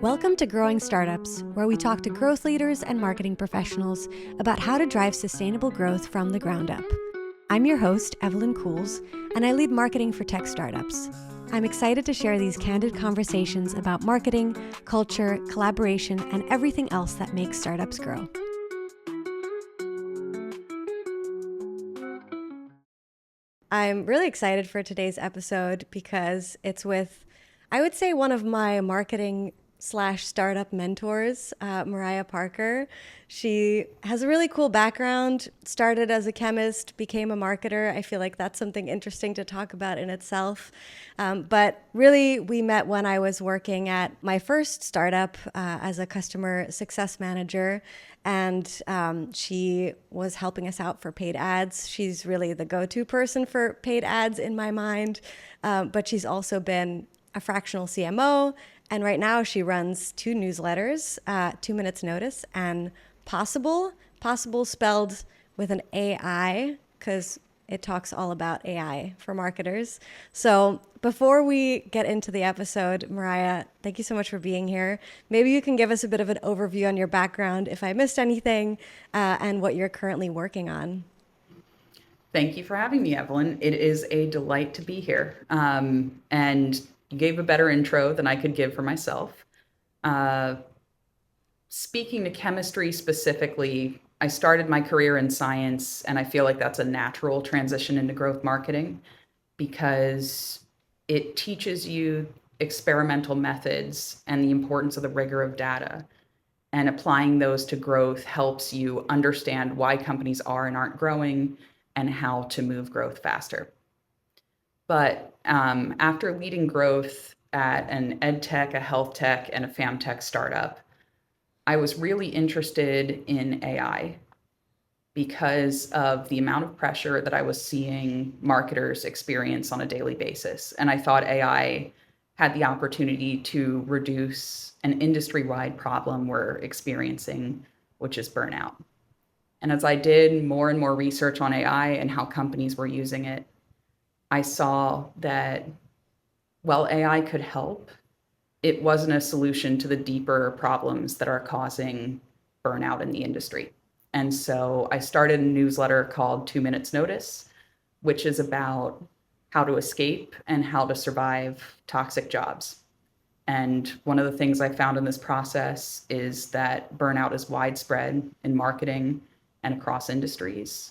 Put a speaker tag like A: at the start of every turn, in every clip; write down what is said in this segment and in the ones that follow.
A: Welcome to Growing Startups, where we talk to growth leaders and marketing professionals about how to drive sustainable growth from the ground up. I'm your host, Evelyn Cools, and I lead marketing for tech startups. I'm excited to share these candid conversations about marketing, culture, collaboration, and everything else that makes startups grow. I'm really excited for today's episode because it's with, I would say, one of my marketing/startup mentors, Mariah Parker. She has a really cool background, started as a chemist, became a marketer. I feel like that's something interesting to talk about in itself. But really, we met when I was working at my first startup as a customer success manager. And she was helping us out for paid ads. She's really the go-to person for paid ads in my mind. But she's also been a fractional CMO. And right now she runs two newsletters, 2 Minutes Notice and Possible spelled with an AI, because it talks all about AI for marketers. So before we get into the episode, Mariah, thank you so much for being here. Maybe you can give us a bit of an overview on your background, if I missed anything, and what you're currently working on.
B: Thank you for having me, Evelyn. It is a delight to be here. And you gave a better intro than I could give for myself. Speaking to chemistry specifically, I started my career in science, and I feel like that's a natural transition into growth marketing because it teaches you experimental methods and the importance of the rigor of data. And applying those to growth helps you understand why companies are and aren't growing and how to move growth faster. But after leading growth at an ed tech, a health tech, and a fam tech startup, I was really interested in AI because of the amount of pressure that I was seeing marketers experience on a daily basis. And I thought AI had the opportunity to reduce an industry-wide problem we're experiencing, which is burnout. And as I did more and more research on AI and how companies were using it, I saw that while AI could help, it wasn't a solution to the deeper problems that are causing burnout in the industry. And so I started a newsletter called 2 Minutes Notice, which is about how to escape and how to survive toxic jobs. And one of the things I found in this process is that burnout is widespread in marketing and across industries,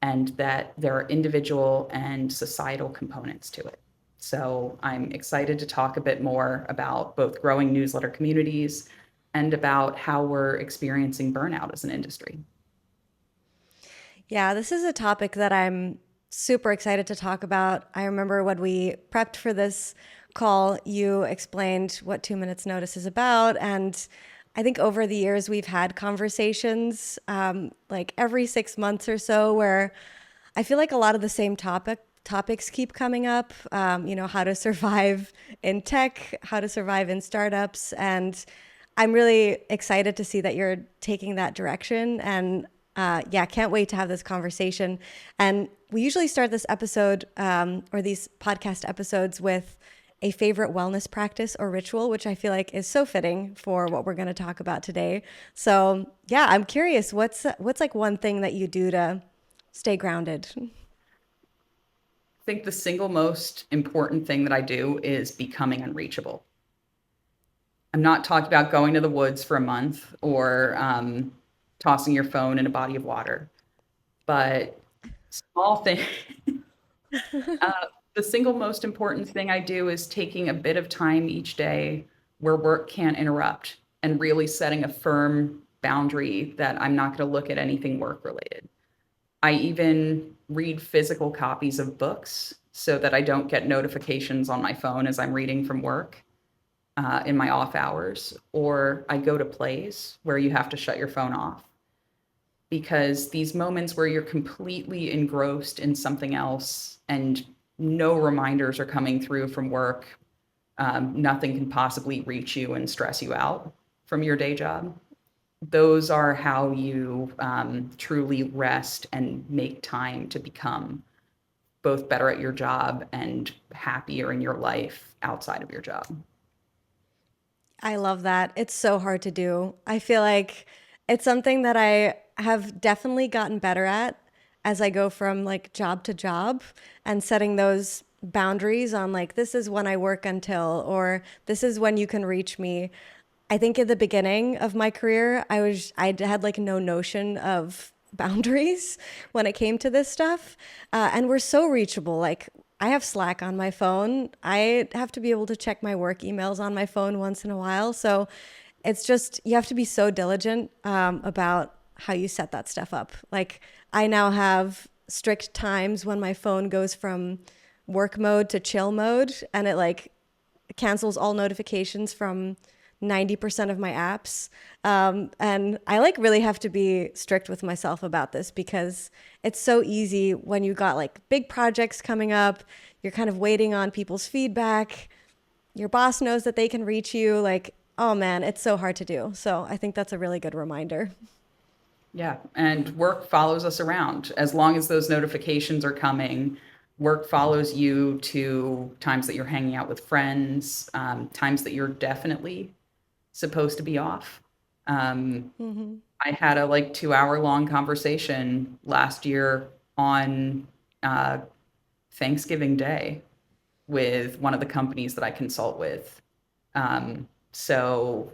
B: and that there are individual and societal components to it. So I'm excited to talk a bit more about both growing newsletter communities and about how we're experiencing burnout as an industry.
A: Yeah, this is a topic that I'm super excited to talk about. I remember when we prepped for this call, you explained what 2 Minutes Notice is about. And I think over the years, we've had conversations like every 6 months or so where I feel like a lot of the same topics keep coming up. How to survive in tech, how to survive in startups. And I'm really excited to see that you're taking that direction. And can't wait to have this conversation. And we usually start this episode or these podcast episodes with a favorite wellness practice or ritual, which I feel like is so fitting for what we're going to talk about today. So yeah, I'm curious, what's like one thing that you do to stay grounded?
B: I think the single most important thing that I do is becoming unreachable. I'm not talking about going to the woods for a month or tossing your phone in a body of water, but small thing. The single most important thing I do is taking a bit of time each day where work can't interrupt and really setting a firm boundary that I'm not going to look at anything work related. I even read physical copies of books so that I don't get notifications on my phone as I'm reading from work in my off hours, or I go to plays where you have to shut your phone off. Because these moments where you're completely engrossed in something else and no reminders are coming through from work, nothing can possibly reach you and stress you out from your day job. Those are how you truly rest and make time to become both better at your job and happier in your life outside of your job.
A: I love that. It's so hard to do. I feel like it's something that I have definitely gotten better at as I go from like job to job and setting those boundaries on like, this is when I work until, or this is when you can reach me. I think at the beginning of my career, I had like no notion of boundaries when it came to this stuff, and we're so reachable. Like I have Slack on my phone. I have to be able to check my work emails on my phone once in a while. So it's just you have to be so diligent about how you set that stuff up. Like I now have strict times when my phone goes from work mode to chill mode, and it like cancels all notifications from 90% of my apps. And I like really have to be strict with myself about this because it's so easy when you got like big projects coming up, you're kind of waiting on people's feedback. Your boss knows that they can reach you. Like, oh man, it's so hard to do. So I think that's a really good reminder.
B: Yeah, and work follows us around. As long as those notifications are coming, work follows you to times that you're hanging out with friends, times that you're definitely supposed to be off. Um,
A: Hmm.
B: I had a like 2 hour long conversation last year on uh, Thanksgiving Day with one of the companies that I consult with. So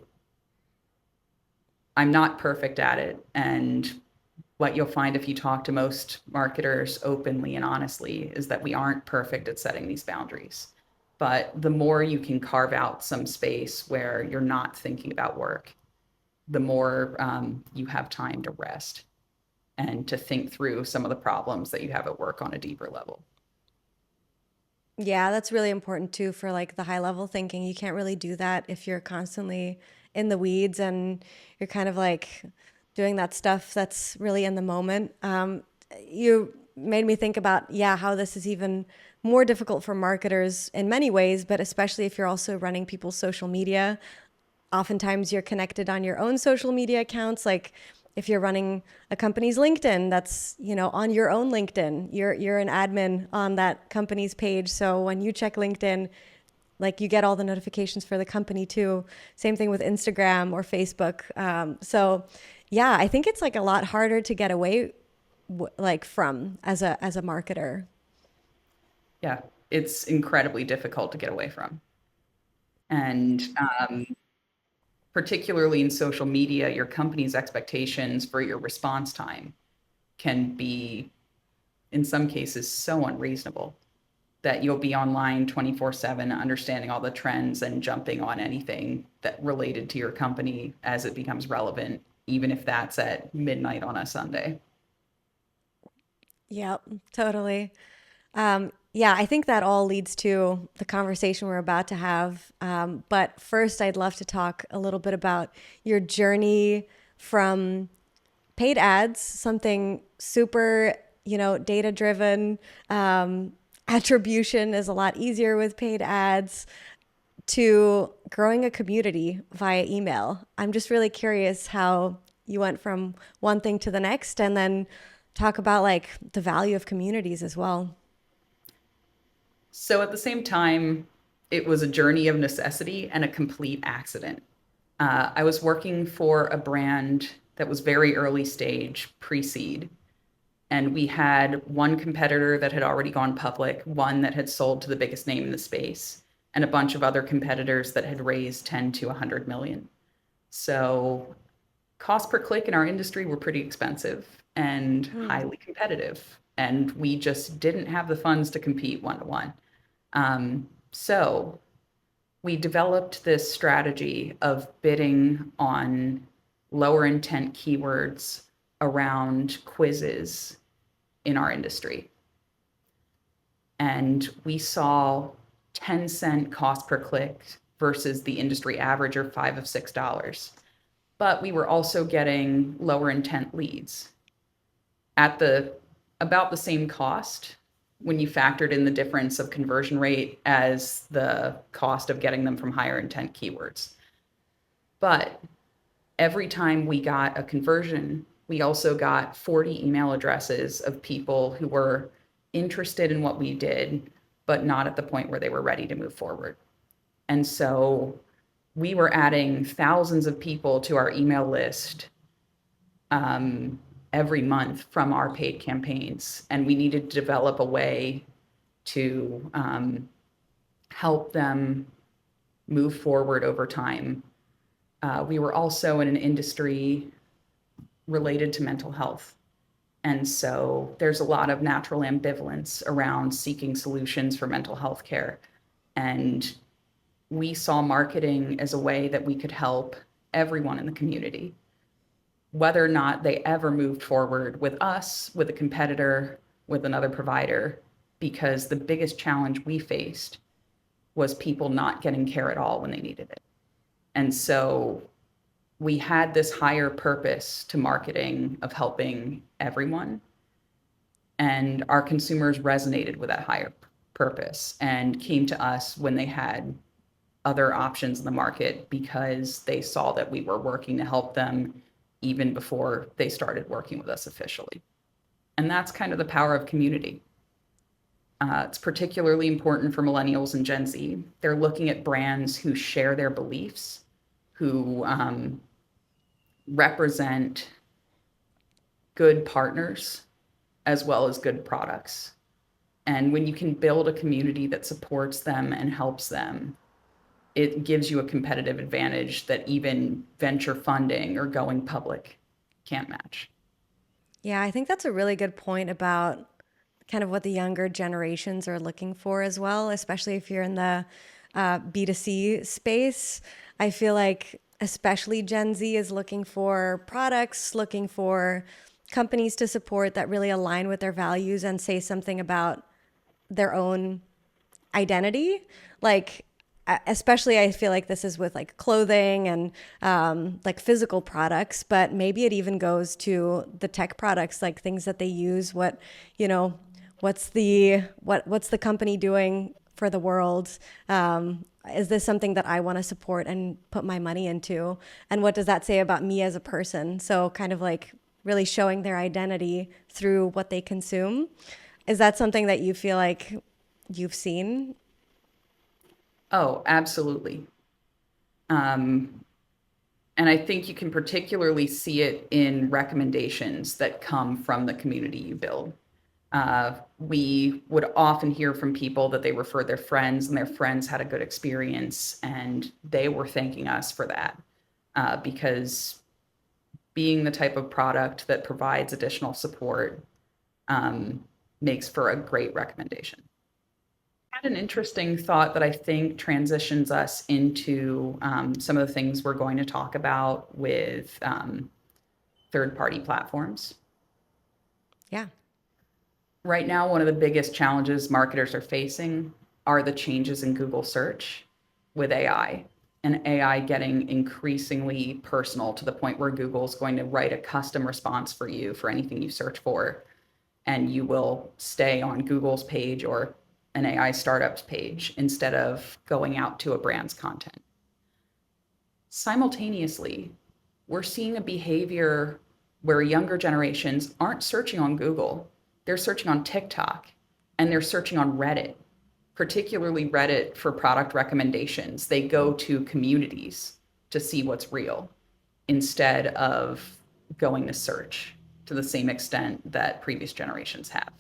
B: I'm not perfect at it. And what you'll find if you talk to most marketers openly and honestly is that we aren't perfect at setting these boundaries. But the more you can carve out some space where you're not thinking about work, the more you have time to rest and to think through some of the problems that you have at work on a deeper level.
A: Yeah, that's really important too for like the high level thinking. You can't really do that if you're constantly in the weeds and you're kind of like doing that stuff that's really in the moment. You made me think about, yeah, how this is even more difficult for marketers in many ways, but especially if you're also running people's social media. Oftentimes you're connected on your own social media accounts. Like if you're running a company's LinkedIn, that's, on your own LinkedIn. You're an admin on that company's page. So when you check LinkedIn, like you get all the notifications for the company too. Same thing with Instagram or Facebook. So yeah, I think it's like a lot harder to get away like from as a marketer.
B: Yeah, it's incredibly difficult to get away from. And particularly in social media, your company's expectations for your response time can be, in some cases, so unreasonable that you'll be online 24/7, understanding all the trends and jumping on anything that related to your company as it becomes relevant, even if that's at midnight on a Sunday.
A: Yep, totally. Yeah, I think that all leads to the conversation we're about to have. But first, I'd love to talk a little bit about your journey from paid ads, something super, data driven. Attribution is a lot easier with paid ads to growing a community via email. I'm just really curious how you went from one thing to the next and then talk about like the value of communities as well.
B: So at the same time, it was a journey of necessity and a complete accident. I was working for a brand that was very early stage, pre seed. And we had one competitor that had already gone public, one that had sold to the biggest name in the space, and a bunch of other competitors that had raised 10 to 100 million. So cost per click in our industry were pretty expensive and
A: Hmm.
B: highly competitive. And we just didn't have the funds to compete one to one. So we developed this strategy of bidding on lower intent keywords around quizzes in our industry. And we saw 10-cent cost per click versus the industry average or $5 or $6. But we were also getting lower intent leads at the about the same cost when you factored in the difference of conversion rate as the cost of getting them from higher intent keywords. But every time we got a conversion, we also got 40 email addresses of people who were interested in what we did, but not at the point where they were ready to move forward. And so we were adding thousands of people to our email list every month from our paid campaigns. And we needed to develop a way to help them move forward over time. We were also in an industry related to mental health. And so there's a lot of natural ambivalence around seeking solutions for mental health care. And we saw marketing as a way that we could help everyone in the community, whether or not they ever moved forward with us, with a competitor, with another provider, because the biggest challenge we faced was people not getting care at all when they needed it. And so we had this higher purpose to marketing of helping everyone. And our consumers resonated with that higher purpose and came to us when they had other options in the market because they saw that we were working to help them even before they started working with us officially. And that's kind of the power of community. It's particularly important for millennials and Gen Z. They're looking at brands who share their beliefs, who represent good partners as well as good products. And when you can build a community that supports them and helps them, it gives you a competitive advantage that even venture funding or going public can't match.
A: Yeah, I think that's a really good point about kind of what the younger generations are looking for as well, especially if you're in the B2C space. I feel like, especially Gen Z, is looking for products, looking for companies to support that really align with their values and say something about their own identity. Like, especially I feel like this is with like clothing and like physical products, but maybe it even goes to the tech products, like things that they use. What, you know, what's the company doing for the world? Is this something that I want to support and put my money into? And what does that say about me as a person? So kind of like really showing their identity through what they consume. Is that something that you feel like you've seen?
B: Oh, absolutely. Um, and I think you can particularly see it in recommendations that come from the community you build. We would often hear from people that they referred their friends and their friends had a good experience and they were thanking us for that because being the type of product that provides additional support um, makes for a great recommendation. I had an interesting thought that I think transitions us into some of the things we're going to talk about with third party platforms.
A: Yeah.
B: Right now, one of the biggest challenges marketers are facing are the changes in Google search with AI and AI getting increasingly personal to the point where Google's going to write a custom response for you for anything you search for. And you will stay on Google's page or an AI startup's page instead of going out to a brand's content. Simultaneously, we're seeing a behavior where younger generations aren't searching on Google, they're searching on TikTok and they're searching on Reddit, particularly Reddit for product recommendations. They go to communities to see what's real instead of going to search to the same extent that previous generations have.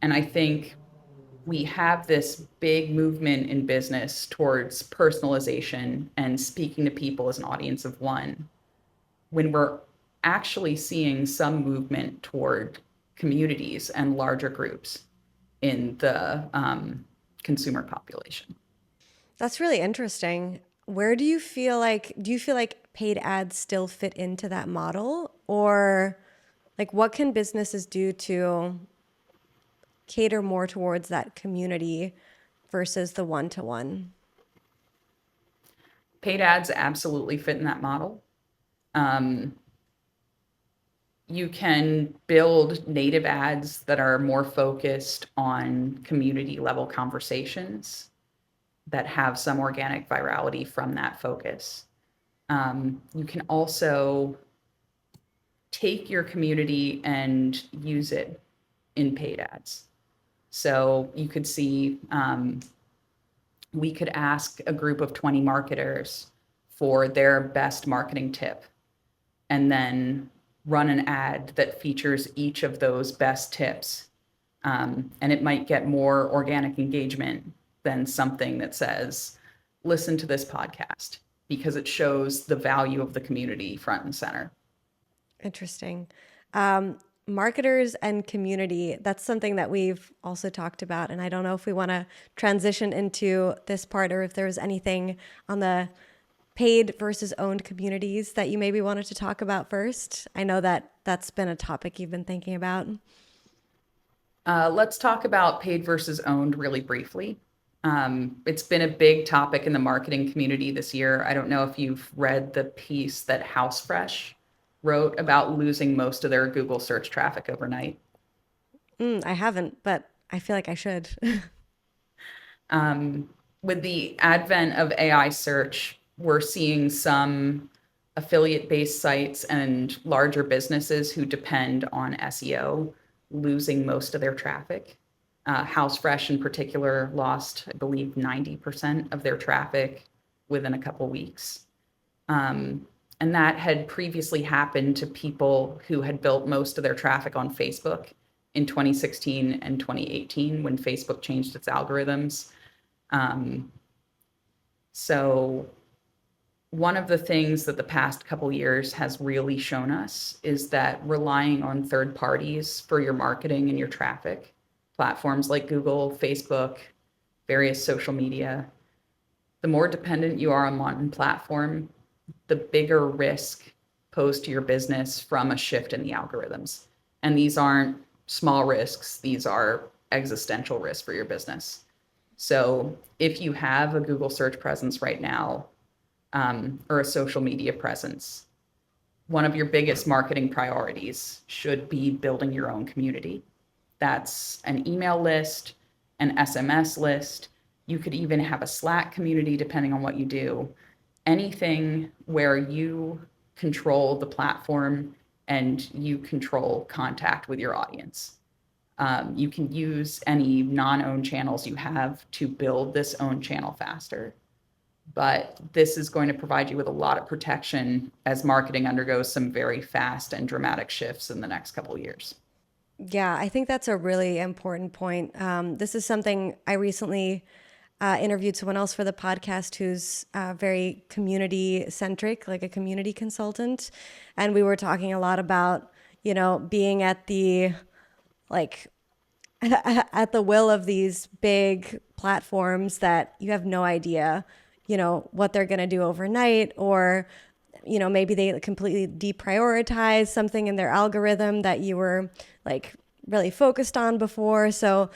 B: And I think we have this big movement in business towards personalization and speaking to people as an audience of one when we're actually seeing some movement toward communities and larger groups in the consumer population.
A: That's really interesting. Do you feel like paid ads still fit into that model? Or like what can businesses do to cater more towards that community versus the one to one?
B: Paid ads absolutely fit in that model. Um, you can build native ads that are more focused on community level conversations that have some organic virality from that focus. You can also take your community and use it in paid ads. So you could see we could ask a group of 20 marketers for their best marketing tip and then run an ad that features each of those best tips. And it might get more organic engagement than something that says, listen to this podcast, because it shows the value of the community front and center.
A: Interesting. Marketers and community, that's something that we've also talked about. And I don't know if we want to transition into this part or if there was anything on the paid versus owned communities that you maybe wanted to talk about first. I know that that's been a topic you've been thinking about.
B: Let's talk about paid versus owned really briefly. It's been a big topic in the marketing community this year. I don't know if you've read the piece that HouseFresh wrote about losing most of their Google search traffic overnight.
A: I haven't, but I feel like I should.
B: With the advent of AI search, we're seeing some affiliate-based sites and larger businesses who depend on SEO losing most of their traffic. HouseFresh in particular lost, I believe, 90% of their traffic within a couple weeks. And that had previously happened to people who had built most of their traffic on Facebook in 2016 and 2018 when Facebook changed its algorithms. So one of the things that the past couple years has really shown us is that relying on third parties for your marketing and your traffic, platforms like Google, Facebook, various social media, the more dependent you are on one platform, the bigger risk posed to your business from a shift in the algorithms. And these aren't small risks, these are existential risks for your business. So if you have a Google search presence right now, or a social media presence, one of your biggest marketing priorities should be building your own community. That's an email list, an SMS list. You could even have a Slack community depending on what you do. Anything where you control the platform and you control contact with your audience. You can use any non-owned channels you have to build this own channel faster. But this is going to provide you with a lot of protection as marketing undergoes some very fast and dramatic shifts in the next couple of years.
A: Yeah, I think that's a really important point. This is something I recently interviewed someone else for the podcast who's very community centric, like a community consultant. And we were talking a lot about, being at the, like, at the will of these big platforms that you have no idea, what they're going to do overnight, or, maybe they completely deprioritize something in their algorithm that you were like really focused on before. So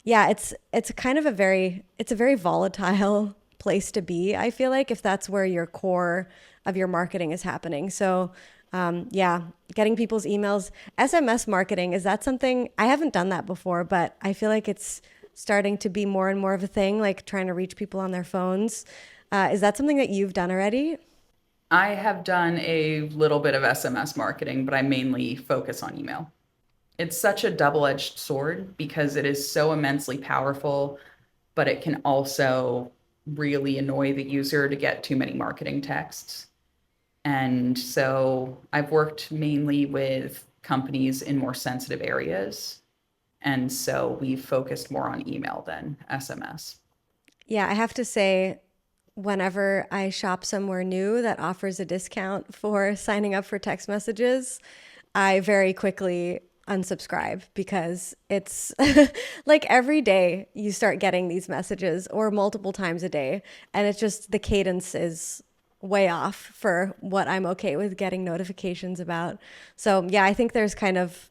A: yeah, it's kind of it's a very volatile place to be, I feel like, if that's where your core of your marketing is happening. So yeah, getting people's emails, SMS marketing, is that something? I haven't done that before, but I feel like it's starting to be more and more of a thing, like trying to reach people on their phones. Is that something that you've done already?
B: I have done a little bit of SMS marketing, but I mainly focus on email. It's such a double-edged sword because it is so immensely powerful, but it can also really annoy the user to get too many marketing texts. And so I've worked mainly with companies in more sensitive areas. And so we've focused more on email than SMS.
A: Yeah, I have to say, whenever I shop somewhere new that offers a discount for signing up for text messages, I very quickly unsubscribe because it's like every day you start getting these messages or multiple times a day. And it's just the cadence is way off for what I'm okay with getting notifications about. So yeah, I think there's kind of,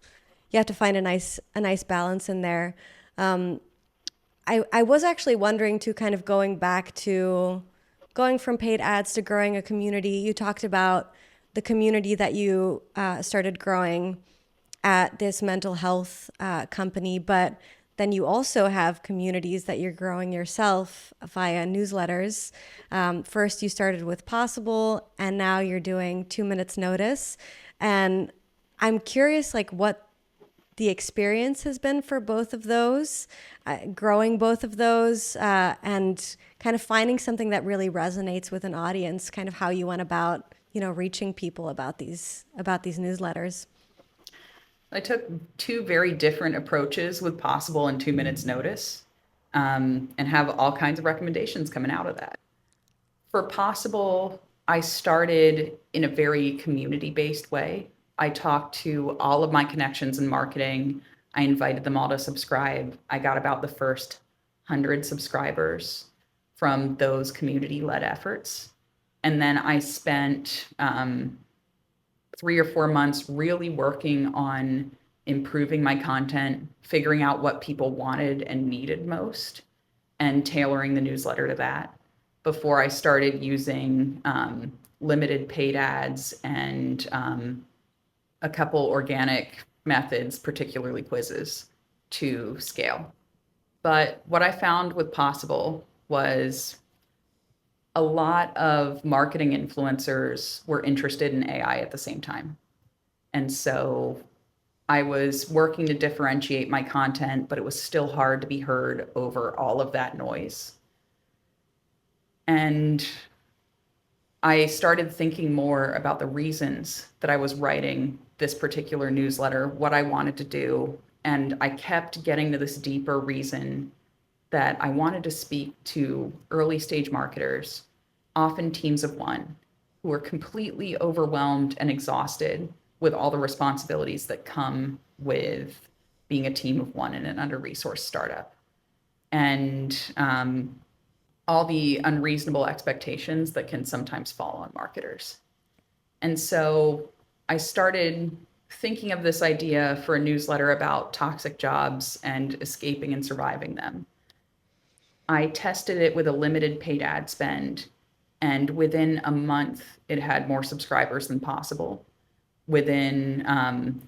A: you have to find a nice balance in there. I was actually wondering to kind of going from paid ads to growing a community. You talked about the community that you started growing at this mental health company, but then you also have communities that you're growing yourself via newsletters. First, you started with Possible, and now you're doing 2 Minutes Notice. And I'm curious, like, what the experience has been for both of those, growing both of those, and kind of finding something that really resonates with an audience, kind of how you went about, reaching people about these newsletters.
B: I took two very different approaches with Possible and 2 minutes notice, and have all kinds of recommendations coming out of that. For Possible, I started in a very community based way. I talked to all of my connections in marketing. I invited them all to subscribe. I got about the first 100 subscribers from those community led efforts. And then I spent 3 or 4 months really working on improving my content, figuring out what people wanted and needed most, and tailoring the newsletter to that before I started using limited paid ads and a couple organic methods, particularly quizzes, to scale. But what I found with Possible was a lot of marketing influencers were interested in AI at the same time. And so I was working to differentiate my content, but it was still hard to be heard over all of that noise. And I started thinking more about the reasons that I was writing this particular newsletter, what I wanted to do. And I kept getting to this deeper reason that I wanted to speak to early stage marketers, often teams of one, who are completely overwhelmed and exhausted with all the responsibilities that come with being a team of one in an under-resourced startup. And all the unreasonable expectations that can sometimes fall on marketers. And so I started thinking of this idea for a newsletter about toxic jobs and escaping and surviving them. I tested it with a limited paid ad spend, and within a month, it had more subscribers than Possible. Within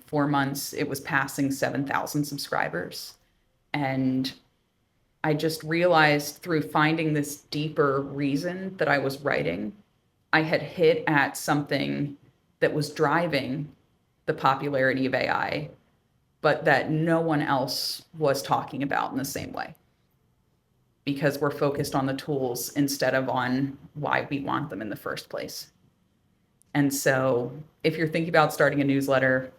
B: 4 months, it was passing 7,000 subscribers. And I just realized through finding this deeper reason that I was writing, I had hit at something that was driving the popularity of AI, but that no one else was talking about in the same way, because we're focused on the tools instead of on why we want them in the first place. And so if you're thinking about starting a newsletter,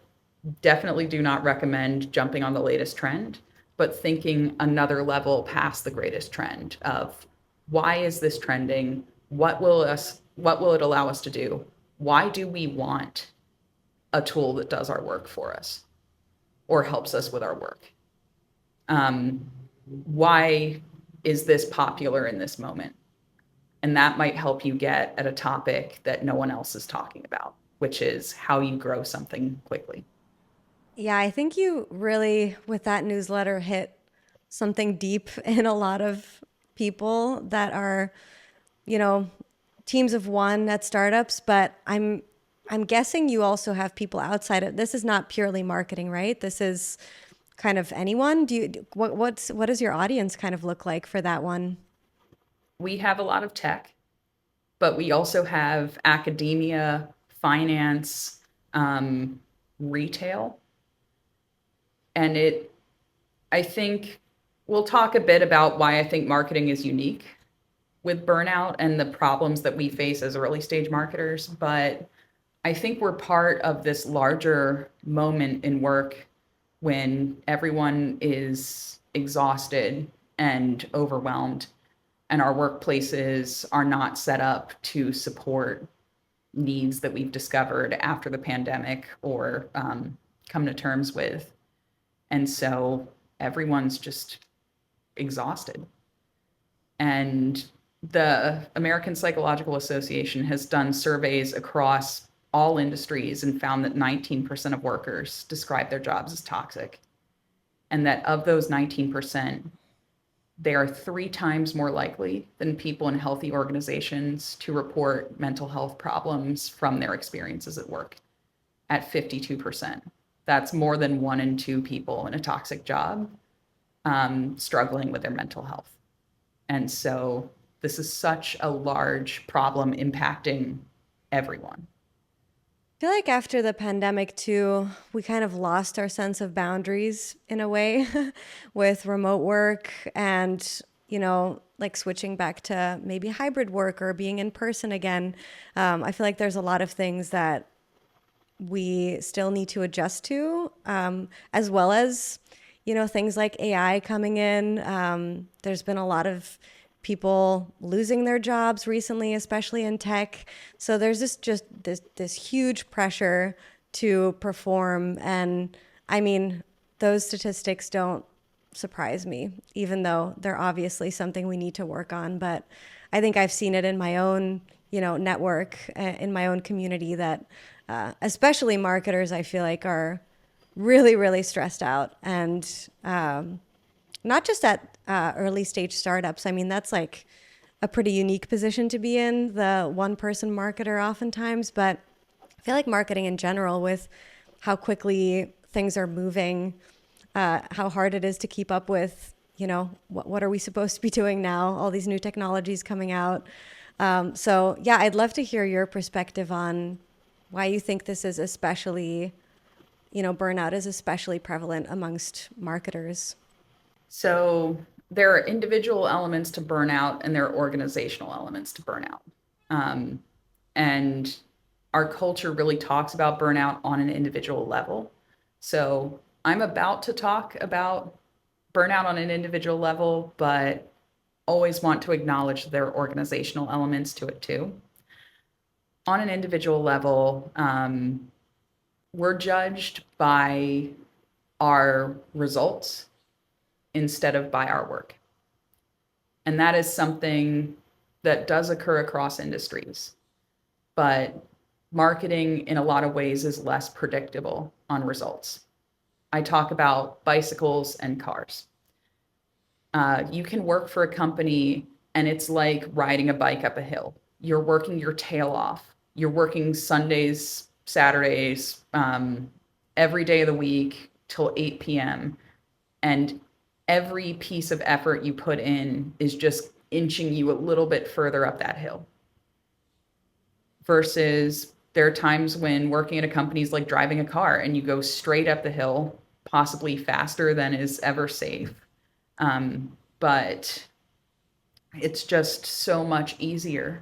B: definitely do not recommend jumping on the latest trend, but thinking another level past the greatest trend of why is this trending? What will it allow us to do? Why do we want a tool that does our work for us or helps us with our work? Why is this popular in this moment? And that might help you get at a topic that no one else is talking about, which is how you grow something quickly.
A: Yeah, I think you really, with that newsletter, hit something deep in a lot of people that are, you know, teams of one at startups. But I'm guessing you also have people outside of this. Is not purely marketing, right? This is kind of anyone. What does your audience kind of look like for that one?
B: We have a lot of tech, but we also have academia, finance, retail. And I think we'll talk a bit about why I think marketing is unique with Burnout and the problems that we face as early stage marketers. But I think we're part of this larger moment in work when everyone is exhausted and overwhelmed, and our workplaces are not set up to support needs that we've discovered after the pandemic or come to terms with. And so everyone's just exhausted. And the American Psychological Association has done surveys across all industries and found that 19% of workers describe their jobs as toxic. And that of those 19%, they are 3 times more likely than people in healthy organizations to report mental health problems from their experiences at work at 52%. That's more than 1 in 2 people in a toxic job struggling with their mental health. And so this is such a large problem impacting everyone.
A: feel like after the pandemic too, we kind of lost our sense of boundaries in a way with remote work and, like switching back to maybe hybrid work or being in person again. I feel like there's a lot of things that we still need to adjust to, as well as, things like AI coming in. There's been a lot of people losing their jobs recently, especially in tech. So there's this huge pressure to perform. And I mean, those statistics don't surprise me, even though they're obviously something we need to work on. But I think I've seen it in my own, network, in my own community that especially marketers, I feel like are really, really stressed out. And not just at early stage startups. I mean, that's like a pretty unique position to be in, the one person marketer oftentimes. But I feel like marketing in general, with how quickly things are moving, how hard it is to keep up with, what are we supposed to be doing now? All these new technologies coming out. So yeah, I'd love to hear your perspective on why you think this is especially, burnout is especially prevalent amongst marketers.
B: So there are individual elements to burnout and there are organizational elements to burnout. Um, and our culture really talks about burnout on an individual level. So I'm about to talk about burnout on an individual level, but always want to acknowledge there are organizational elements to it too. On an individual level, we're judged by our results instead of by our work. And that is something that does occur across industries. But marketing, in a lot of ways, is less predictable on results. I talk about bicycles and cars. You can work for a company and it's like riding a bike up a hill. You're working your tail off. You're working Sundays, Saturdays, every day of the week till 8 p.m. And every piece of effort you put in is just inching you a little bit further up that hill. Versus there are times when working at a company is like driving a car and you go straight up the hill, possibly faster than is ever safe. But it's just so much easier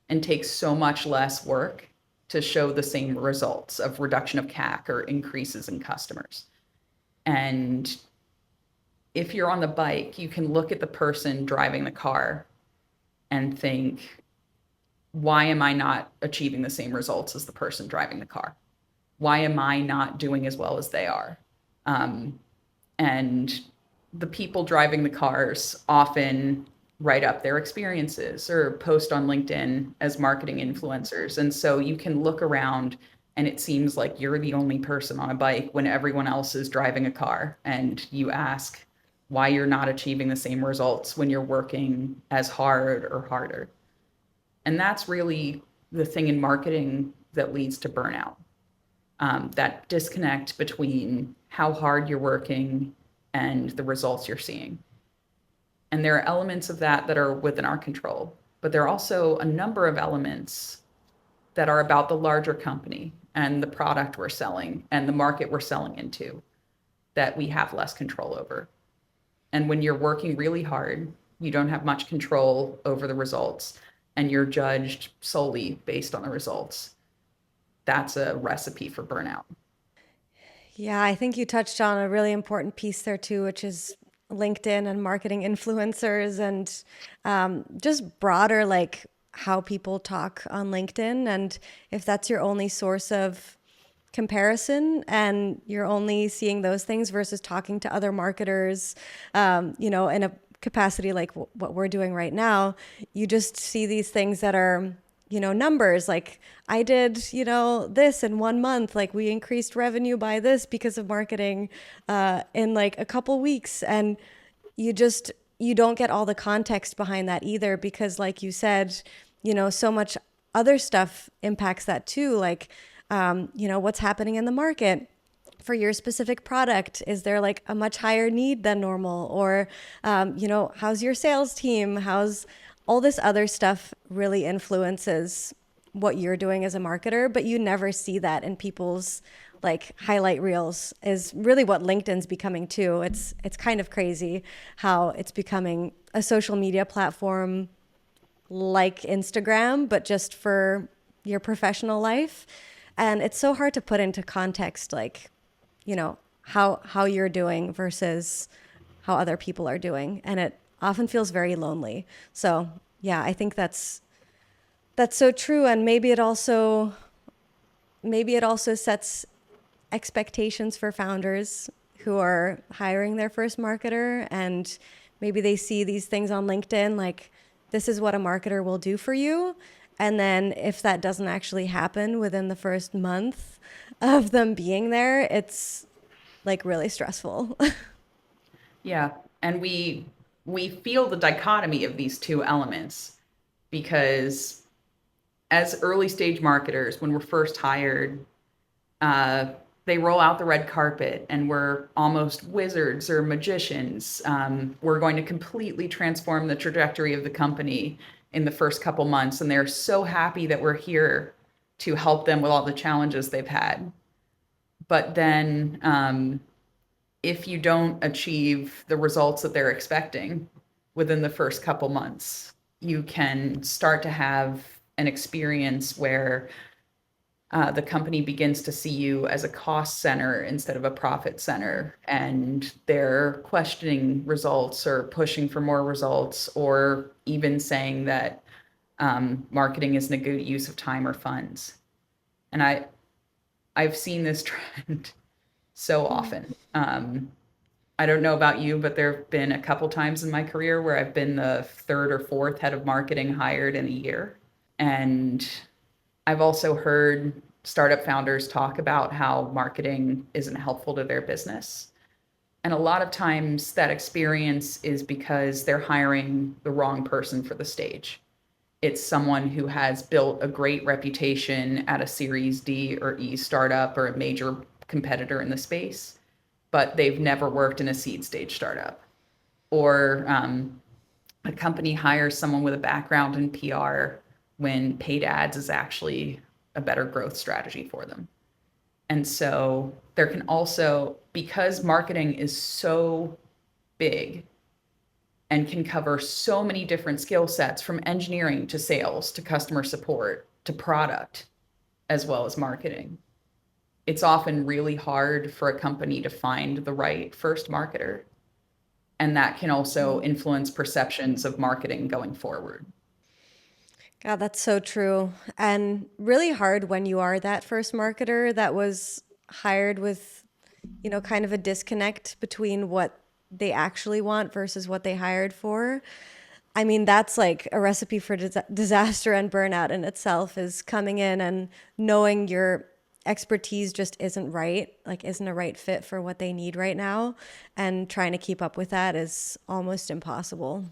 B: and takes so much less work to show the same results of reduction of CAC or increases in customers. And if you're on the bike, you can look at the person driving the car and think, why am I not achieving the same results as the person driving the car? Why am I not doing as well as they are? And the people driving the cars often write up their experiences or post on LinkedIn as marketing influencers. And so you can look around and it seems like you're the only person on a bike when everyone else is driving a car. And you ask why you're not achieving the same results when you're working as hard or harder. And that's really the thing in marketing that leads to burnout. That disconnect between how hard you're working and the results you're seeing. And there are elements of that are within our control, but there are also a number of elements that are about the larger company and the product we're selling and the market we're selling into that we have less control over. And when you're working really hard, you don't have much control over the results and you're judged solely based on the results. That's a recipe for burnout.
A: Yeah, I think you touched on a really important piece there too, which is LinkedIn and marketing influencers and just broader, like how people talk on LinkedIn. And if that's your only source of comparison and you're only seeing those things versus talking to other marketers, in a capacity like what we're doing right now, you just see these things that are, numbers like I did, this in 1 month, like we increased revenue by this because of marketing in like a couple weeks. And you don't get all the context behind that either, because like you said, so much other stuff impacts that too. Like, what's happening in the market for your specific product. Is there like a much higher need than normal? Or, how's your sales team? How's all this other stuff really influences what you're doing as a marketer, but you never see that in people's like highlight reels is really what LinkedIn's becoming too. It's kind of crazy how it's becoming a social media platform like Instagram, but just for your professional life. And it's so hard to put into context, like, how you're doing versus how other people are doing. And it often feels very lonely. So yeah, I think that's so true. And maybe it also sets expectations for founders who are hiring their first marketer, and maybe they see these things on LinkedIn like this is what a marketer will do for you, and then if that doesn't actually happen within the first month of them being there, it's like really stressful.
B: Yeah, and we feel the dichotomy of these two elements because as early stage marketers, when we're first hired, uh, they roll out the red carpet and we're almost wizards or magicians. We're going to completely transform the trajectory of the company in the first couple months, and they're so happy that we're here to help them with all the challenges they've had. But then if you don't achieve the results that they're expecting within the first couple months, you can start to have an experience where the company begins to see you as a cost center instead of a profit center. And they're questioning results or pushing for more results, or even saying that marketing isn't a good use of time or funds. And I've seen this trend so often. I don't know about you, but there have been a couple times in my career where I've been the third or fourth head of marketing hired in a year. And I've also heard startup founders talk about how marketing isn't helpful to their business. And a lot of times that experience is because they're hiring the wrong person for the stage. It's someone who has built a great reputation at a Series D or E startup or a major competitor in the space, but they've never worked in a seed stage startup. Or a company hires someone with a background in PR when paid ads is actually a better growth strategy for them. And so there can also, because marketing is so big and can cover so many different skill sets from engineering to sales to customer support to product, as well as marketing, it's often really hard for a company to find the right first marketer. And that can also influence perceptions of marketing going forward.
A: God, that's so true. And really hard when you are that first marketer that was hired with, kind of a disconnect between what they actually want versus what they hired for. I mean, that's like a recipe for disaster and burnout in itself, is coming in and knowing your expertise just isn't right, like isn't a right fit for what they need right now. And trying to keep up with that is almost impossible.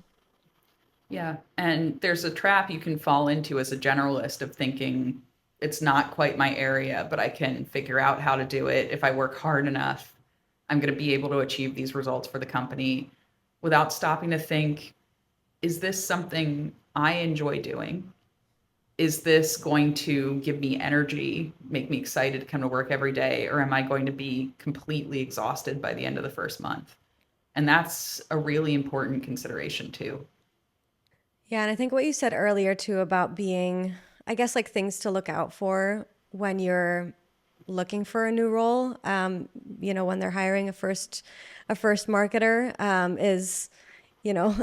B: Yeah. And there's a trap you can fall into as a generalist of thinking it's not quite my area, but I can figure out how to do it. If I work hard enough, I'm going to be able to achieve these results for the company without stopping to think, is this something I enjoy doing? Is this going to give me energy, make me excited to come to work every day? Or am I going to be completely exhausted by the end of the first month? And that's a really important consideration too.
A: Yeah, and I think what you said earlier too about being, I guess, like things to look out for when you're looking for a new role, when they're hiring a first marketer, is, you know,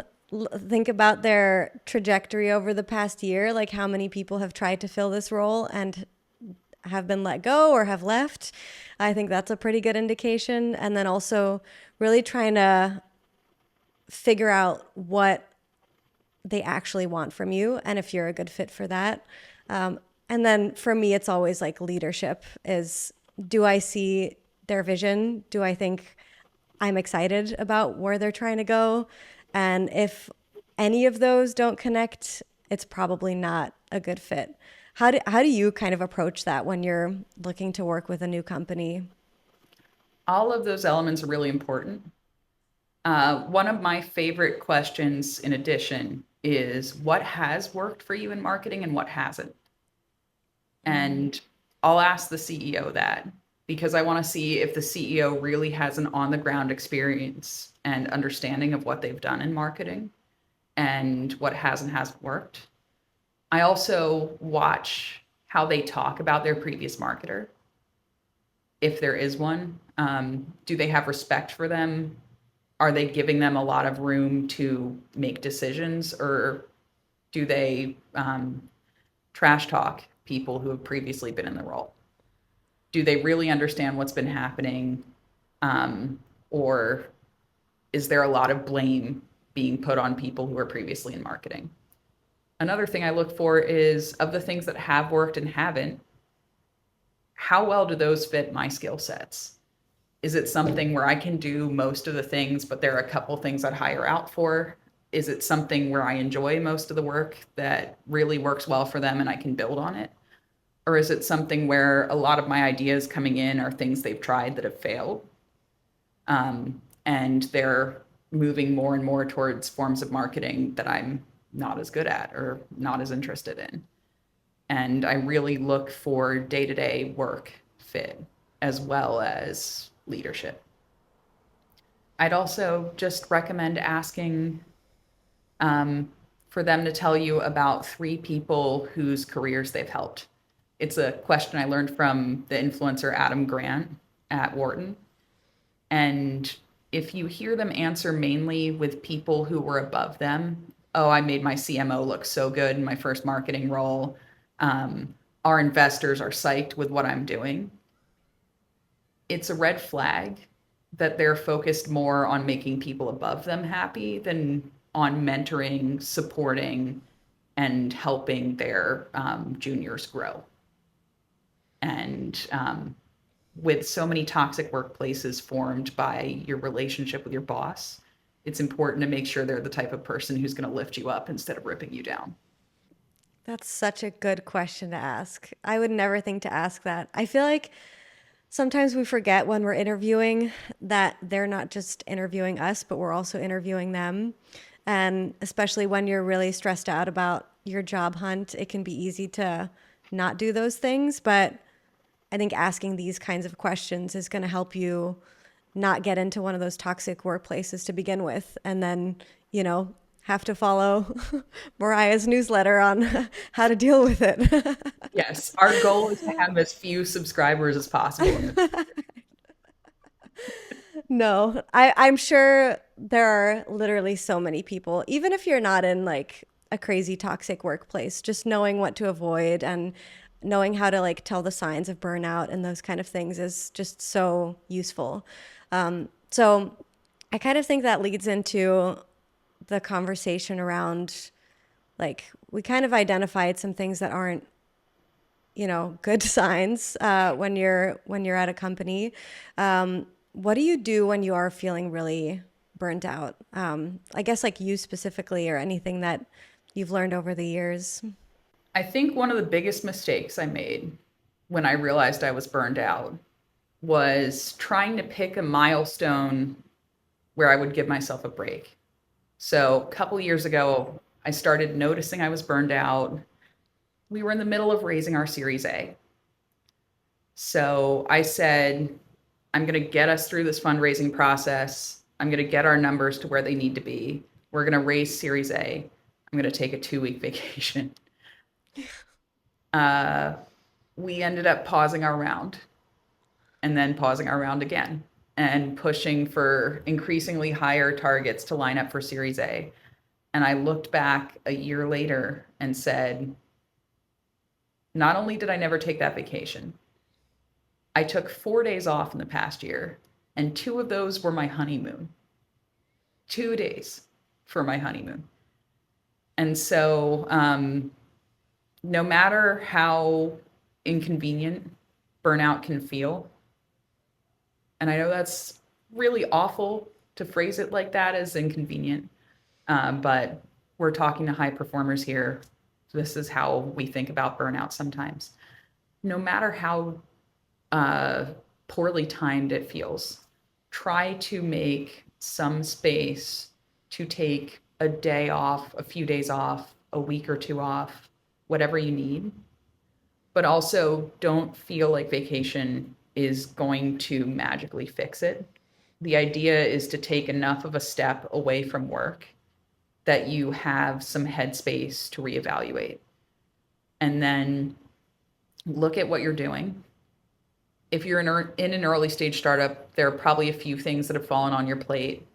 A: think about their trajectory over the past year, like how many people have tried to fill this role and have been let go or have left. I think that's a pretty good indication. And then also really trying to figure out what they actually want from you and if you're a good fit for that. And then for me, it's always like leadership is, do I see their vision? Do I think I'm excited about where they're trying to go? And if any of those don't connect, it's probably not a good fit. How do you kind of approach that when you're looking to work with a new company?
B: All of those elements are really important. One of my favorite questions, in addition, is what has worked for you in marketing and what hasn't? And I'll ask the CEO that because I want to see if the CEO really has an on the ground experience and understanding of what they've done in marketing and what has and hasn't worked. I also watch how they talk about their previous marketer, if there is one. Do they have respect for them? Are they giving them a lot of room to make decisions, or do they trash talk people who have previously been in the role? Do they really understand what's been happening? Or is there a lot of blame being put on people who were previously in marketing? Another thing I look for is of the things that have worked and haven't, how well do those fit my skill sets? Is it something where I can do most of the things, but there are a couple things I'd hire out for? Is it something where I enjoy most of the work that really works well for them and I can build on it? Or is it something where a lot of my ideas coming in are things they've tried that have failed? And they're moving more and more towards forms of marketing that I'm not as good at or not as interested in. And I really look for day to day work fit as well as leadership. I'd also just recommend asking for them to tell you about 3 people whose careers they've helped. It's a question I learned from the influencer Adam Grant at Wharton. And if you hear them answer mainly with people who were above them, oh, I made my CMO look so good in my first marketing role. Our investors are psyched with what I'm doing. It's a red flag that they're focused more on making people above them happy than on mentoring, supporting, and helping their juniors grow. And with so many toxic workplaces formed by your relationship with your boss, it's important to make sure they're the type of person who's going to lift you up instead of ripping you down.
A: That's such a good question to ask. I would never think to ask that. I feel like sometimes we forget when we're interviewing that they're not just interviewing us, but we're also interviewing them. And especially when you're really stressed out about your job hunt, it can be easy to not do those things. But I think asking these kinds of questions is going to help you not get into one of those toxic workplaces to begin with. And then, you know, have to follow Mariah's newsletter on how to deal with it.
B: Yes, our goal is to have as few subscribers as possible in the
A: No, I'm sure there are literally so many people, even if you're not in like a crazy toxic workplace, just knowing what to avoid and knowing how to like tell the signs of burnout and those kind of things is just so useful. So I kind of think that leads into the conversation around like we kind of identified some things that aren't good signs when you're at a company. What do you do when you are feeling really burnt out? I guess like you specifically, or anything that you've learned over the years.
B: I think one of the biggest mistakes I made when I realized I was burned out was trying to pick a milestone where I would give myself a break. So a couple years ago, I started noticing I was burned out. We were in the middle of raising our Series A. So I said, I'm going to get us through this fundraising process. I'm going to get our numbers to where they need to be. We're going to raise Series A. I'm going to take a 2 week vacation. Uh, we ended up pausing our round and then pausing our round again and pushing for increasingly higher targets to line up for Series A. And I looked back a year later and said, not only did I never take that vacation, I took 4 days off in the past year, and 2 of those were my honeymoon. 2 days for my honeymoon. And so, no matter how inconvenient burnout can feel, and I know that's really awful to phrase it like that as inconvenient, but we're talking to high performers here. This is how we think about burnout sometimes. No matter how poorly timed it feels, try to make some space to take a day off, a few days off, a week or two off, whatever you need, but also don't feel like vacation is going to magically fix it. The idea is to take enough of a step away from work that you have some headspace to reevaluate, and then look at what you're doing. If you're in an early stage startup, there are probably a few things that have fallen on your plate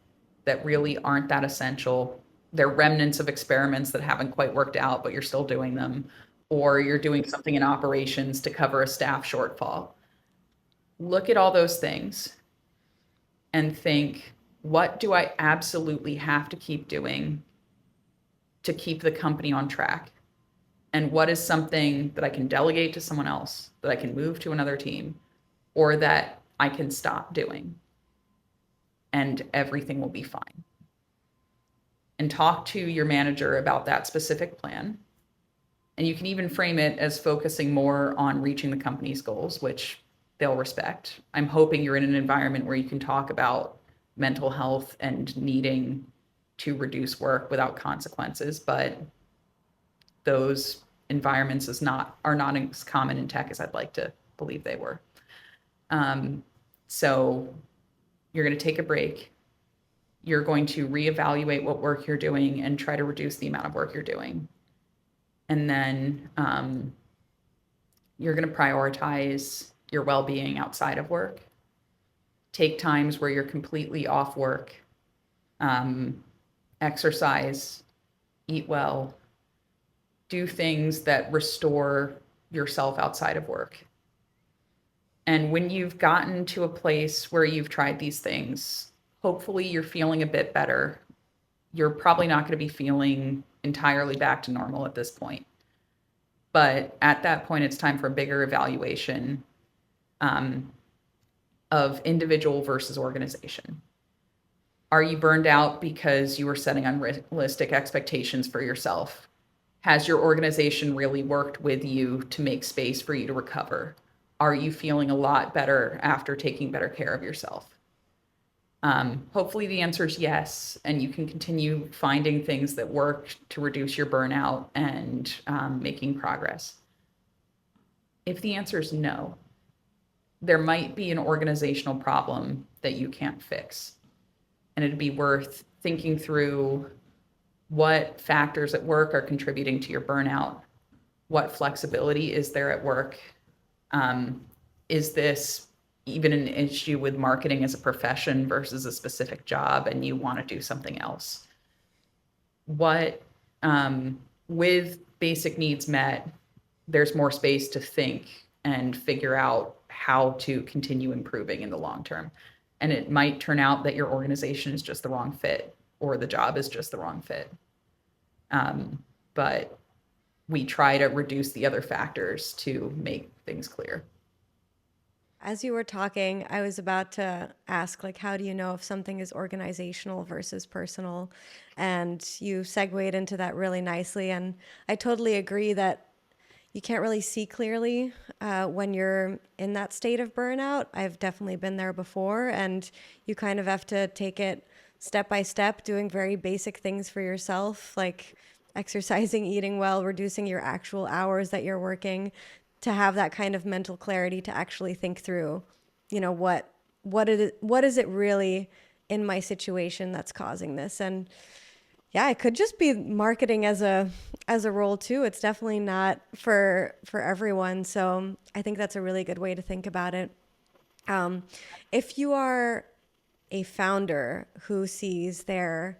B: that really aren't that essential. They're remnants of experiments that haven't quite worked out, but you're still doing them. Or you're doing something in operations to cover a staff shortfall. Look at all those things and think, what do I absolutely have to keep doing to keep the company on track? And what is something that I can delegate to someone else, that I can move to another team, or that I can stop doing, and everything will be fine? And talk to your manager about that specific plan. And you can even frame it as focusing more on reaching the company's goals, which they'll respect. I'm hoping you're in an environment where you can talk about mental health and needing to reduce work without consequences, but those environments are not as common in tech as I'd like to believe they were. So you're going to take a break. You're going to reevaluate what work you're doing and try to reduce the amount of work you're doing. And then you're going to prioritize your well-being outside of work. Take times where you're completely off work, exercise, eat well, do things that restore yourself outside of work. And when you've gotten to a place where you've tried these things, hopefully you're feeling a bit better. You're probably not going to be feeling entirely back to normal at this point. But at that point, it's time for a bigger evaluation of individual versus organization. Are you burned out because you were setting unrealistic expectations for yourself? Has your organization really worked with you to make space for you to recover? Are you feeling a lot better after taking better care of yourself? Hopefully the answer is yes, and you can continue finding things that work to reduce your burnout and making progress. If the answer is no, there might be an organizational problem that you can't fix. And it'd be worth thinking through what factors at work are contributing to your burnout. What flexibility is there at work? Is this even an issue with marketing as a profession versus a specific job, and you want to do something else? What, with basic needs met, there's more space to think and figure out how to continue improving in the long term. And it might turn out that your organization is just the wrong fit, or the job is just the wrong fit. But we try to reduce the other factors to make things clear.
A: As you were talking, I was about to ask, like, how do you know if something is organizational versus personal? And you segued into that really nicely. And I totally agree that you can't really see clearly when you're in that state of burnout. I've definitely been there before, and you kind of have to take it step by step, doing very basic things for yourself, like exercising, eating well, reducing your actual hours that you're working, to have that kind of mental clarity to actually think through, what is it really in my situation that's causing this? And yeah, it could just be marketing as a role too. It's definitely not for everyone. So I think that's a really good way to think about it. If you are a founder who sees their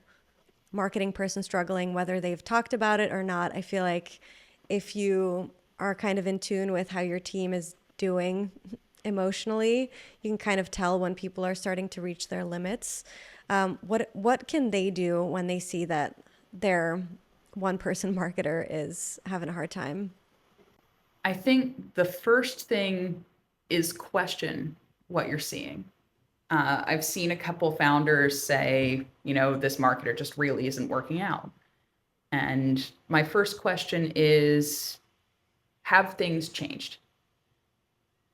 A: marketing person struggling, whether they've talked about it or not, I feel like if you are kind of in tune with how your team is doing emotionally, you can kind of tell when people are starting to reach their limits. What can they do when they see that their one person marketer is having a hard time?
B: I think the first thing is question what you're seeing. I've seen a couple founders say, this marketer just really isn't working out. And my first question is, have things changed?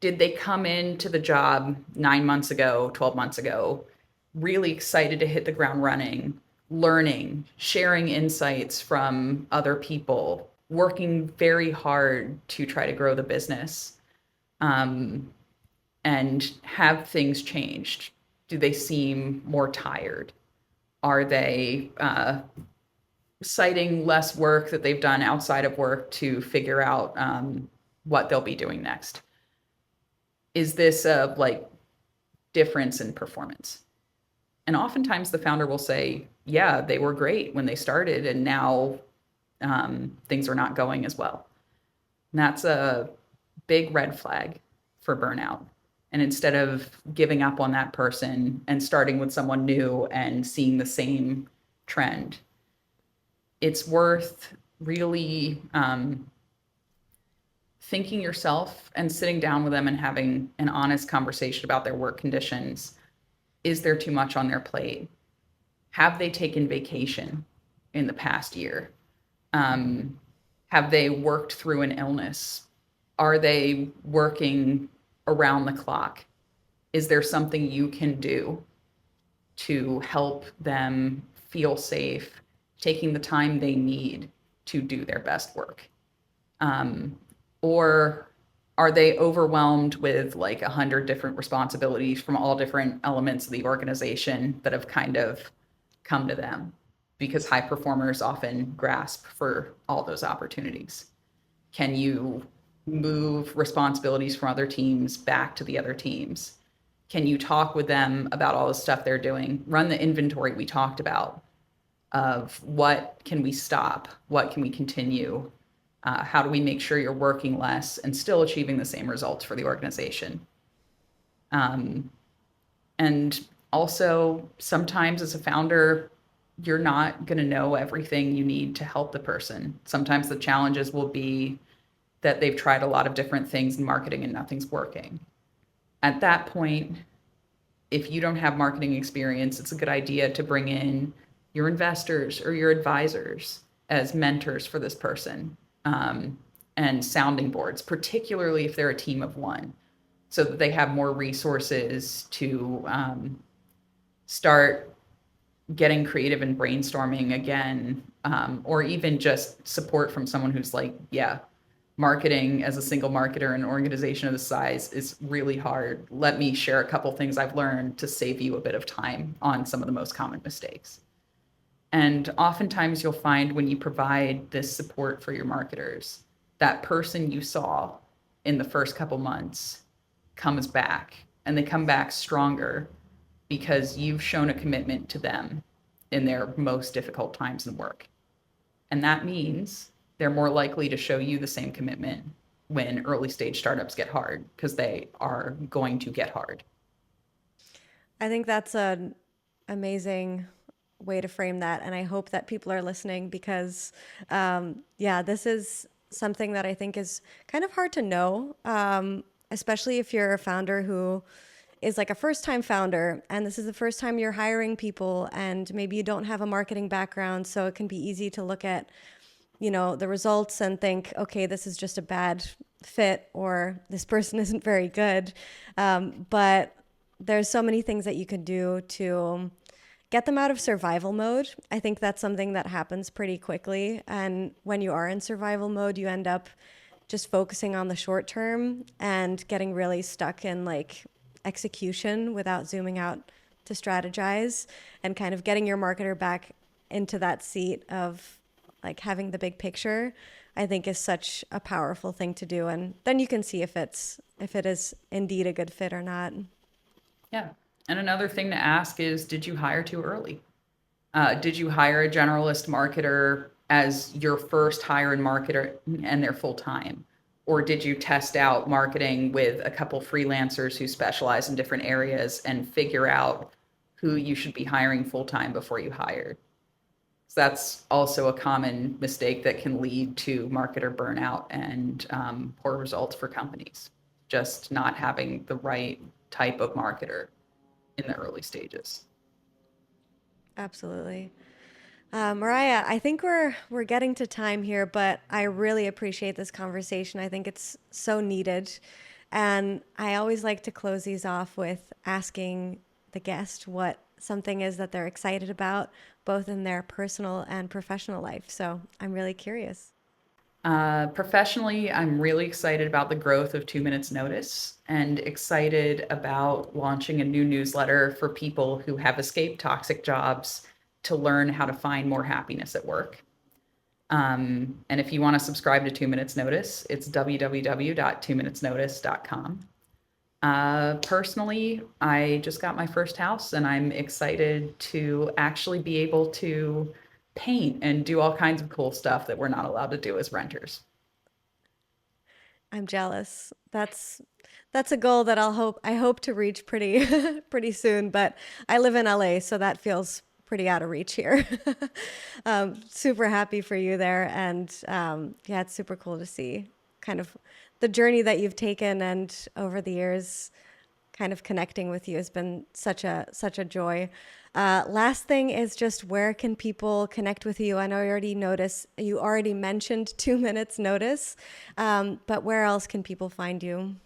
B: Did they come into the job 9 months ago, 12 months ago, really excited to hit the ground running, learning, sharing insights from other people, working very hard to try to grow the business, um, and have things changed? Do they seem more tired? Are they citing less work that they've done outside of work to figure out what they'll be doing next? Is this a like difference in performance? And oftentimes the founder will say, yeah, they were great when they started, and now things are not going as well. And that's a big red flag for burnout. And instead of giving up on that person and starting with someone new and seeing the same trend, it's worth really thinking yourself and sitting down with them and having an honest conversation about their work conditions. Is there too much on their plate? Have they taken vacation in the past year? Um, have they worked through an illness? Are they working around the clock? Is there something you can do to help them feel safe, taking the time they need to do their best work? Um, or are they overwhelmed with like 100 different responsibilities from all different elements of the organization that have kind of come to them? Because high performers often grasp for all those opportunities. Can you move responsibilities from other teams back to the other teams? Can you talk with them about all the stuff they're doing? Run the inventory we talked about of what can we stop? What can we continue? How do we make sure you're working less and still achieving the same results for the organization? Um, and also, sometimes as a founder, you're not going to know everything you need to help the person. Sometimes the challenges will be that they've tried a lot of different things in marketing and nothing's working. At that point, if you don't have marketing experience, it's a good idea to bring in your investors or your advisors as mentors for this person, and sounding boards, particularly if they're a team of one, so that they have more resources to start getting creative and brainstorming again, or even just support from someone who's like, yeah, marketing as a single marketer in an organization of this size is really hard. Let me share a couple things I've learned to save you a bit of time on some of the most common mistakes. And oftentimes you'll find when you provide this support for your marketers, that person you saw in the first couple months comes back, and they come back stronger because you've shown a commitment to them in their most difficult times in work. And that means they're more likely to show you the same commitment when early stage startups get hard, because they are going to get hard.
A: I think that's an amazing way to frame that. And I hope that people are listening because, yeah, this is something that I think is kind of hard to know, especially if you're a founder who is like a first time founder and this is the first time you're hiring people and maybe you don't have a marketing background. So it can be easy to look at, the results and think, okay, this is just a bad fit or this person isn't very good. But there's so many things that you can do to get them out of survival mode. I think that's something that happens pretty quickly. And when you are in survival mode, you end up just focusing on the short term and getting really stuck in like execution without zooming out to strategize and kind of getting your marketer back into that seat of like having the big picture. I think is such a powerful thing to do, and then you can see if it is indeed a good fit or not.
B: Yeah. And another thing to ask is, did you hire too early? Did you hire a generalist marketer as your first hire in marketer and they're full time? Or did you test out marketing with a couple freelancers who specialize in different areas and figure out who you should be hiring full time before you hired? So that's also a common mistake that can lead to marketer burnout and poor results for companies. Just not having the right type of marketer in the early stages.
A: Absolutely. Mariah, I think we're getting to time here, but I really appreciate this conversation. I think it's so needed. And I always like to close these off with asking the guest what something is that they're excited about, both in their personal and professional life. So I'm really curious.
B: Professionally, I'm really excited about the growth of 2 Minutes Notice and excited about launching a new newsletter for people who have escaped toxic jobs to learn how to find more happiness at work. And if you want to subscribe to 2 Minutes Notice, it's www.2minutesnotice.com. Personally, I just got my first house and I'm excited to actually be able to paint and do all kinds of cool stuff that we're not allowed to do as renters.
A: I'm jealous. That's a goal that I hope to reach pretty pretty soon, but I live in LA, so that feels pretty out of reach here. Super happy for you there, and yeah, it's super cool to see kind of the journey that you've taken, and over the years, kind of connecting with you has been such a joy. Last thing is just where can people connect with you? I know you already mentioned 2 minutes notice, but where else can people find you?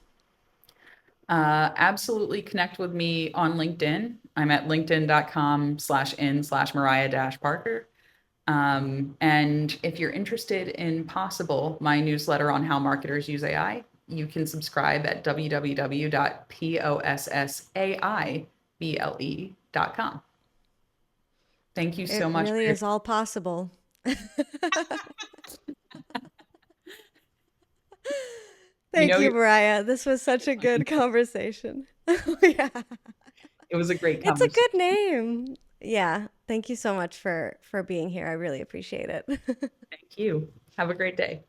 B: Absolutely connect with me on LinkedIn. I'm at linkedin.com/in/Mariah-Parker. And if you're interested in Possible, my newsletter on how marketers use AI, you can subscribe at www.possaible.com. Thank you
A: It
B: so much for
A: really
B: your,
A: is all possible.
B: you
A: Thank
B: know,
A: you, Mariah. This was such a good conversation. Yeah.
B: it was a great
A: It's a
B: conversation.
A: good name. Yeah. Thank you so much for being here. I really appreciate it.
B: Thank you. Have a great day.